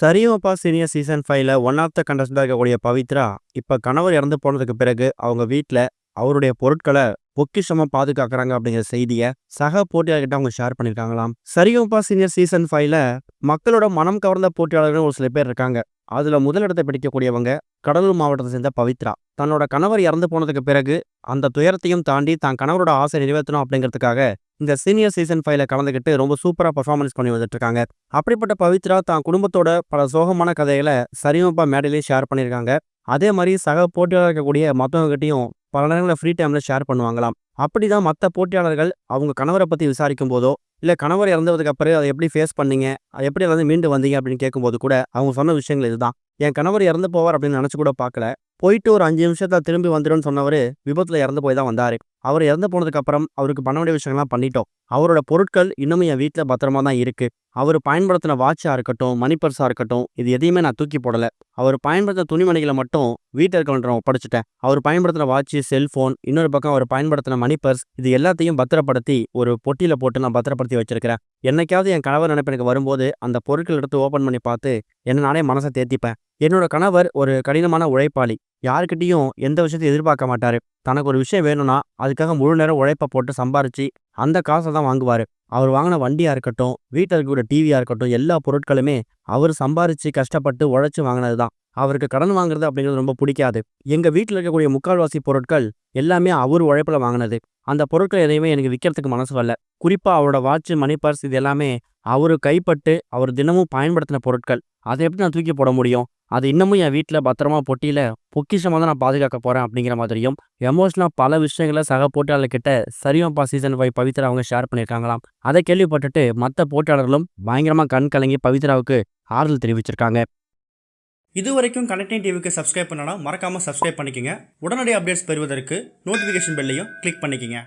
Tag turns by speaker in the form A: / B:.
A: Sa Re Ga Ma Pa senior season 5ல one of the கண்டஸ்டண்டா இருக்கக்கூடிய பவித்ரா, இப்ப கணவர் இறந்து போனதுக்கு பிறகு அவங்க வீட்ல அவருடைய பொருட்கள பொக்கிஷமா பாதுகாக்குறாங்க அப்படிங்கிற செய்திய சக போட்டியாளர்கிட்ட அவங்க ஷேர் பண்ணியிருக்காங்களாம். சரிகமபா சீனியர் சீசன் 5ல மக்களோட மனம் கவர்ந்த போட்டியாளர்கள் ஒரு சில பேர் இருக்காங்க. அதுல முதலிடத்தை பிடிக்கக்கூடியவங்க கடலூர் மாவட்டத்தை சேர்ந்த பவித்ரா. தன்னோட கணவர் இறந்து போனதுக்கு பிறகு அந்த துயரத்தையும் தாண்டி தான் கணவரோட ஆசை நிறைவேற்றணும் அப்படிங்கிறதுக்காக இந்த சீனியர் சீசன் 5ல கலந்துக்கிட்டு ரொம்ப சூப்பரா பெர்ஃபார்மன்ஸ் பண்ணி வந்துட்டு இருக்காங்க. அப்படிப்பட்ட பவித்ரா தான் குடும்பத்தோட பல சோகமான கதைகளை சரிகமபா மேடையிலேயே ஷேர் பண்ணியிருக்காங்க. அதே மாதிரி சக போட்டியாளர் இருக்கக்கூடிய மற்றவங்ககிட்டையும் பல நேரங்களில் ஃப்ரீ டைம்ல ஷேர் பண்ணுவாங்களாம். அப்படிதான் மற்ற போட்டியாளர்கள் அவங்க கணவரை பத்தி விசாரிக்கும் போதோ, இல்ல கணவர் இறந்ததுக்கு அப்புறம் அதை எப்படி ஃபேஸ் பண்ணீங்க, அதை எப்படி வந்து மீண்டு வந்தீங்க அப்படின்னு கேட்கும்போது கூட அவங்க சொன்ன விஷயங்கள் இதுதான். என் கணவர் இறந்து போவார் அப்படின்னு நினைச்சு கூட பார்க்கல. போயிட்டு ஒரு 5 நிமிஷத்துல திரும்பி வந்துரும்னு சொன்னவரு விபத்துல இறந்து போய் தான் வந்தாரு. அவர் இறந்து போனதுக்கு அப்புறம் அவருக்கு பண்ண வேண்டிய விஷயங்கள்லாம் பண்ணிட்டோம். அவரோட பொருட்கள் இன்னமும் என் வீட்ல பத்திரமா தான் இருக்கு. அவர் பயன்படுத்தின வாட்சா இருக்கட்டும், மணி பர்ஸா இருக்கட்டும், இது எதையுமே நான் தூக்கி போடல. அவர் பயன்படுத்தின துணிமணிகளை மட்டும் வீட்டில் இருக்கவன்ட்ட ஒப்படைச்சிட்டேன். அவர் பயன்படுத்தின வாட்ச், செல்போன், இன்னொரு பக்கம் அவர் பயன்படுத்தின மணி பர்ஸ், இது எல்லாத்தையும் பத்திரப்படுத்தி ஒரு பொட்டியில போட்டு நான் பத்திரப்படுத்தி வச்சிருக்கிறேன். என்னைக்காவது என் கணவர் நினைப்பு எனக்கு வரும்போது அந்த பொருட்கள் எடுத்து ஓபன் பண்ணி பார்த்து என்ன நானே மனசை தேத்திப்பேன். என்னோட கணவர் ஒரு கடினமான உழைப்பாளி. யாருக்கிட்டையும் எந்த விஷயத்தையும் எதிர்பார்க்க மாட்டாரு. தனக்கு ஒரு விஷயம் வேணும்னா அதுக்காக முழு நேரம் உழைப்ப போட்டு சம்பாரிச்சு அந்த காசை தான் வாங்குவாரு. அவர் வாங்கின வண்டியா இருக்கட்டும், வீட்டில் இருக்கக்கூடிய டிவியா இருக்கட்டும், எல்லா பொருட்களுமே அவர் சம்பாரிச்சு கஷ்டப்பட்டு உழைச்சு வாங்கினது தான். அவருக்கு கடன் வாங்குறது அப்படிங்கிறது ரொம்ப பிடிக்காது. எங்க வீட்டில் இருக்கக்கூடிய முக்கால்வாசி பொருட்கள் எல்லாமே அவர் உழைப்புல வாங்கினது. அந்த பொருட்கள் எதையுமே எனக்கு விற்கிறதுக்கு மனசு வரல. குறிப்பா அவரோட வாட்ச், மணி பர்ஸ் இது எல்லாமே அவரு கைப்பட்டு அவர் தினமும் பயன்படுத்தின பொருட்கள். அதை எப்படி நான் தூக்கி போட முடியும்? அது இன்னமும் என் வீட்ல பத்திரமா பொட்டியில பொக்கிஷமா தான் நான் பாதுகாக்க போறேன் அப்படிங்கிற மாதிரியும் எமோஷனலா பல விஷயங்கள சக போட்டியாளர்கிட்ட சரிகமபா சீசன் 5 பவித்ரா அவங்க ஷேர் பண்ணியிருக்காங்களாம். அதை கேள்விப்பட்டுட்டு மற்ற போட்டியாளர்களும் பயங்கரமா கண் கலங்கி பவித்ராவுக்கு ஆறுதல் தெரிவிச்சிருக்காங்க.
B: இது வரைக்கும் கனெக்டிங் டிவிக்கு சப்ஸ்கிரைப் பண்ணனா மறக்காம சப்ஸ்கிரைப் பண்ணிக்கங்க. உடனடி அப்டேட்ஸ் பெறுவதற்கு நோட்டிஃபிகேஷன் பெல்லையும் கிளிக் பண்ணிக்கங்க.